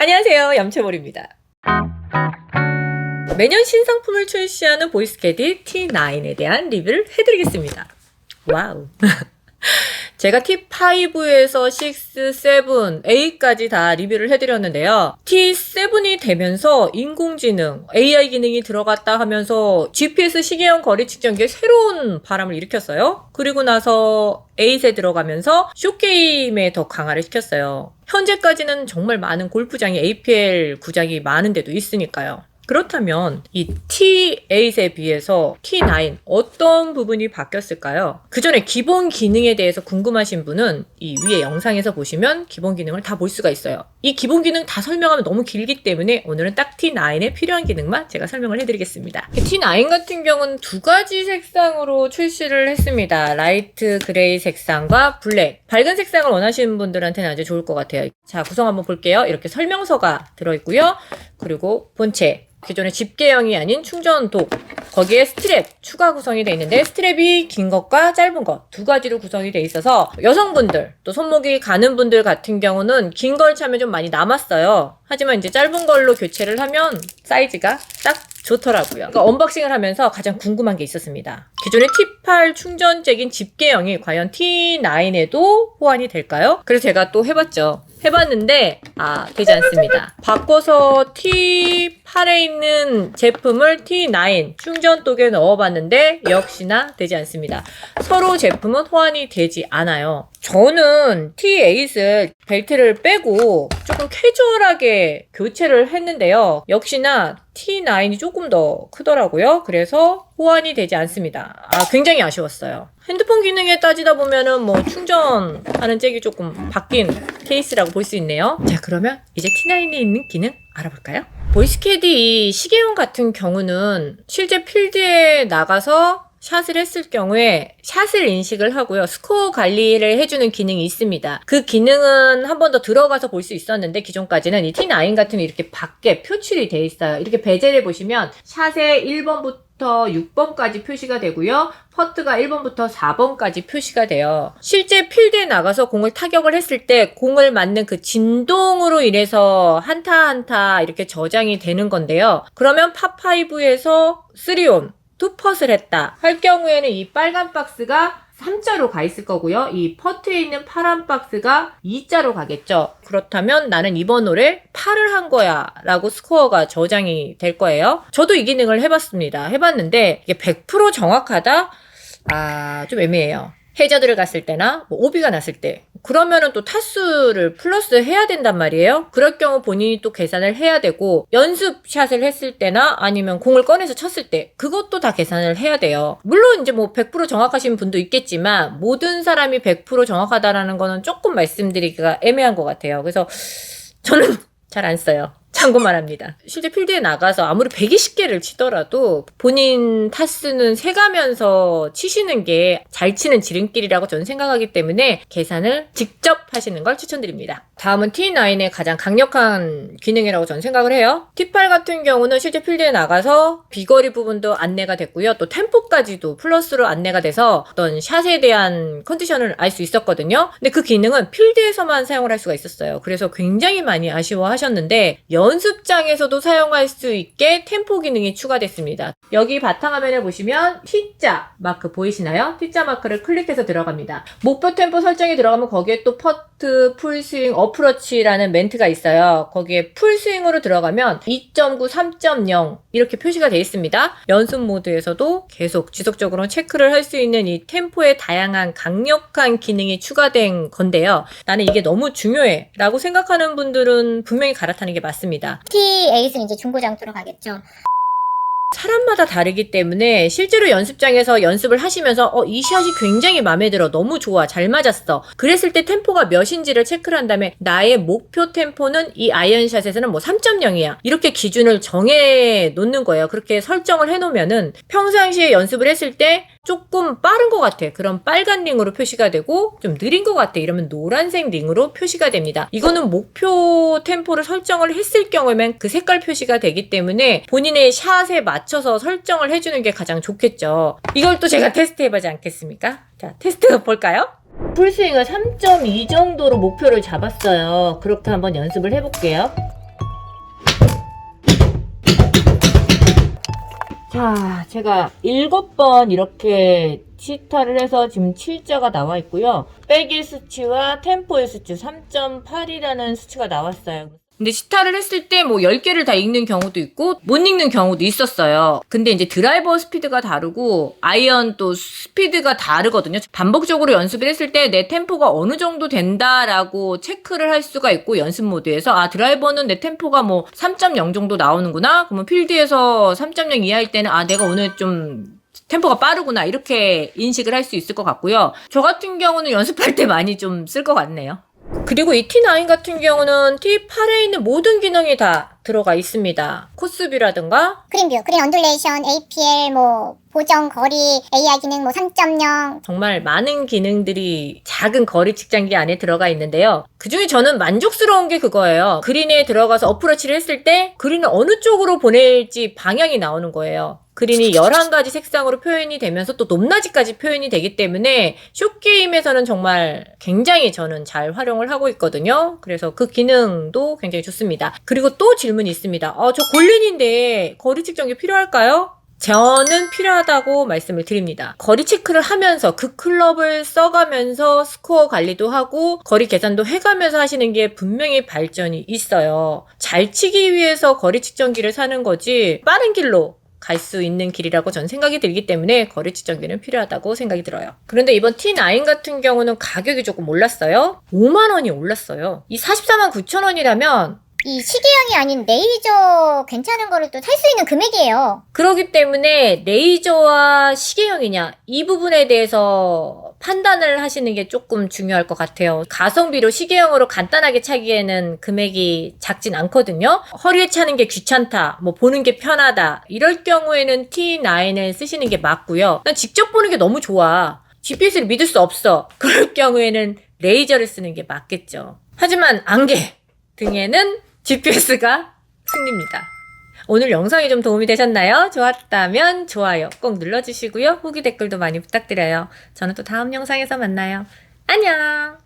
안녕하세요, 염채볼입니다. 매년 신상품을 출시하는 보이스캐디 T9에 대한 리뷰를 해드리겠습니다. 와우. 제가 T5에서 6, 7, 8까지 다 리뷰를 해드렸는데요. T7이 되면서 인공지능, AI 기능이 들어갔다 하면서 GPS 시계형 거리 측정기에 새로운 바람을 일으켰어요. 그리고 나서 8에 들어가면서 숏게임에 더 강화를 시켰어요. 현재까지는 정말 많은 골프장이 APL 구장이 많은 데도 있으니까요. 그렇다면 이 T8에 비해서 T9 어떤 부분이 바뀌었을까요? 그 전에 기본 기능에 대해서 궁금하신 분은 이 위에 영상에서 보시면 기본 기능을 다 볼 수가 있어요. 이 기본 기능 다 설명하면 너무 길기 때문에 오늘은 딱 T9에 필요한 기능만 제가 설명을 해드리겠습니다. T9 같은 경우는 두 가지 색상으로 출시를 했습니다. 라이트 그레이 색상과 블랙. 밝은 색상을 원하시는 분들한테는 아주 좋을 것 같아요. 자, 구성 한번 볼게요. 이렇게 설명서가 들어있고요. 그리고 본체. 기존의 집게형이 아닌 충전독, 거기에 스트랩 추가 구성이 되어 있는데 스트랩이 긴 것과 짧은 것 두 가지로 구성이 되어 있어서 여성분들 또 손목이 가는 분들 같은 경우는 긴 걸 차면 좀 많이 남았어요. 하지만 이제 짧은 걸로 교체를 하면 사이즈가 딱 좋더라고요. 그러니까 언박싱을 하면서 가장 궁금한 게 있었습니다. 기존의 T8 충전잭인 집게형이 과연 T9에도 호환이 될까요? 그래서 제가 또 해봤죠. 해봤는데 되지 않습니다. 바꿔서 T8에 있는 제품을 T9 충전독에 넣어봤는데 역시나 되지 않습니다. 서로 제품은 호환이 되지 않아요. 저는 T8을 벨트를 빼고 조금 캐주얼하게 교체를 했는데요. 역시나 T9이 조금 더 크더라고요. 그래서 호환이 되지 않습니다. 굉장히 아쉬웠어요. 핸드폰 기능에 따지다 보면은 뭐 충전하는 잭이 조금 바뀐 케이스라고 볼 수 있네요. 자, 그러면 이제 T9에 있는 기능 알아볼까요? 보이스캐디 시계용 같은 경우는 실제 필드에 나가서 샷을 했을 경우에 샷을 인식을 하고요. 스코어 관리를 해주는 기능이 있습니다. 그 기능은 한 번 더 들어가서 볼 수 있었는데 기존까지는 이 T9 같은 게 이렇게 밖에 표출이 돼 있어요. 이렇게 베젤을 보시면 샷에 1번부터 6번까지 표시가 되고요. 퍼트가 1번부터 4번까지 표시가 돼요. 실제 필드에 나가서 공을 타격을 했을 때 공을 맞는 그 진동으로 인해서 한타 한타 이렇게 저장이 되는 건데요. 그러면 파5에서 3온 투펫을 했다 할 경우에는 이 빨간 박스가 3자로 가 있을 거고요. 이 퍼트에 있는 파란 박스가 2자로 가겠죠. 그렇다면 나는 이번 홀에 파를 한 거야 라고 스코어가 저장이 될 거예요. 저도 이 기능을 해봤습니다. 해봤는데 이게 100% 정확하다? 좀 애매해요. 해저드를 갔을 때나 오비가 났을 때 그러면은 또 타수를 플러스 해야 된단 말이에요. 그럴 경우 본인이 또 계산을 해야 되고 연습샷을 했을 때나 아니면 공을 꺼내서 쳤을 때 그것도 다 계산을 해야 돼요. 물론 이제 100% 정확하신 분도 있겠지만 모든 사람이 100% 정확하다라는 거는 조금 말씀드리기가 애매한 것 같아요. 그래서 저는 잘 안 써요. 참고만 합니다. 실제 필드에 나가서 아무리 120개를 치더라도 본인 타수는 세가면서 치시는 게 잘 치는 지름길이라고 저는 생각하기 때문에 계산을 직접 하시는 걸 추천드립니다. 다음은 T9의 가장 강력한 기능이라고 저는 생각을 해요. T8 같은 경우는 실제 필드에 나가서 비거리 부분도 안내가 됐고요. 또 템포까지도 플러스로 안내가 돼서 어떤 샷에 대한 컨디션을 알 수 있었거든요. 근데 그 기능은 필드에서만 사용을 할 수가 있었어요. 그래서 굉장히 많이 아쉬워하셨는데 연습장에서도 사용할 수 있게 템포 기능이 추가됐습니다. 여기 바탕화면에 보시면 T자 마크 보이시나요? T자 마크를 클릭해서 들어갑니다. 목표 템포 설정이 들어가면 거기에 또 퍼트, 풀스윙, 어프로치라는 멘트가 있어요. 거기에 풀스윙으로 들어가면 2.9, 3.0 이렇게 표시가 되어 있습니다. 연습 모드에서도 계속 지속적으로 체크를 할 수 있는 이 템포의 다양한 강력한 기능이 추가된 건데요. 나는 이게 너무 중요해 라고 생각하는 분들은 분명히 갈아타는 게 맞습니다. T8은 이제 중고장터로 가겠죠. 사람마다 다르기 때문에 실제로 연습장에서 연습을 하시면서 이 샷이 굉장히 마음에 들어, 너무 좋아, 잘 맞았어, 그랬을 때 템포가 몇인지를 체크를 한 다음에 나의 목표 템포는 이 아이언샷에서는 3.0이야 이렇게 기준을 정해 놓는 거예요. 그렇게 설정을 해 놓으면은 평상시에 연습을 했을 때 조금 빠른 것 같아, 그럼 빨간 링으로 표시가 되고 좀 느린 것 같아 이러면 노란색 링으로 표시가 됩니다. 이거는 목표 템포를 설정을 했을 경우에만 그 색깔 표시가 되기 때문에 본인의 샷에 맞춰서 설정을 해주는 게 가장 좋겠죠. 이걸 또 제가 테스트 해보지 않겠습니까? 자, 테스트 볼까요? 풀스윙을 3.2 정도로 목표를 잡았어요. 그렇게 한번 연습을 해볼게요. 자, 제가 7번 이렇게 시타를 해서 지금 7자가 나와 있고요. 백의 수치와 템포의 수치 3.8이라는 수치가 나왔어요. 근데 시타를 했을 때 뭐 10개를 다 읽는 경우도 있고 못 읽는 경우도 있었어요. 근데 이제 드라이버 스피드가 다르고 아이언 또 스피드가 다르거든요. 반복적으로 연습을 했을 때 내 템포가 어느 정도 된다라고 체크를 할 수가 있고 연습 모드에서 아 드라이버는 내 템포가 뭐 3.0 정도 나오는구나. 그러면 필드에서 3.0 이하일 때는 아 내가 오늘 좀 템포가 빠르구나 이렇게 인식을 할 수 있을 것 같고요. 저 같은 경우는 연습할 때 많이 좀 쓸 것 같네요. 그리고 이 T9 같은 경우는 T8에 있는 모든 기능이 다 들어가 있습니다. 코스뷰라든가 그린뷰, 그린 언듈레이션, APL, 뭐 보정, 거리, AI 기능, 뭐 3.0. 정말 많은 기능들이 작은 거리 측정기 안에 들어가 있는데요. 그중에 저는 만족스러운 게 그거예요. 그린에 들어가서 어프로치를 했을 때 그린을 어느 쪽으로 보낼지 방향이 나오는 거예요. 그린이 11가지 색상으로 표현이 되면서 또 높낮이까지 표현이 되기 때문에 숏게임에서는 정말 굉장히 저는 잘 활용을 하고 있거든요. 그래서 그 기능도 굉장히 좋습니다. 그리고 또 질문이 있습니다. 저 골린인데 거리 측정기 필요할까요? 저는 필요하다고 말씀을 드립니다. 거리 체크를 하면서 그 클럽을 써가면서 스코어 관리도 하고 거리 계산도 해가면서 하시는 게 분명히 발전이 있어요. 잘 치기 위해서 거리 측정기를 사는 거지 빠른 길로 갈 수 있는 길이라고 전 생각이 들기 때문에 거리 측정기는 필요하다고 생각이 들어요. 그런데 이번 T9 같은 경우는 가격이 조금 올랐어요. 5만 원이 올랐어요. 이 44만 9천 원이라면 이 시계형이 아닌 레이저 괜찮은 거를 또 살 수 있는 금액이에요. 그렇기 때문에 레이저와 시계형이냐 이 부분에 대해서 판단을 하시는 게 조금 중요할 것 같아요. 가성비로 시계형으로 간단하게 차기에는 금액이 작진 않거든요. 허리에 차는 게 귀찮다, 뭐 보는 게 편하다 이럴 경우에는 T9을 쓰시는 게 맞고요. 난 직접 보는 게 너무 좋아. GPS를 믿을 수 없어. 그럴 경우에는 레이저를 쓰는 게 맞겠죠. 하지만 안개 등에는 GPS가 승리입니다. 오늘 영상이 좀 도움이 되셨나요? 좋았다면 좋아요 꼭 눌러주시고요. 후기 댓글도 많이 부탁드려요. 저는 또 다음 영상에서 만나요. 안녕!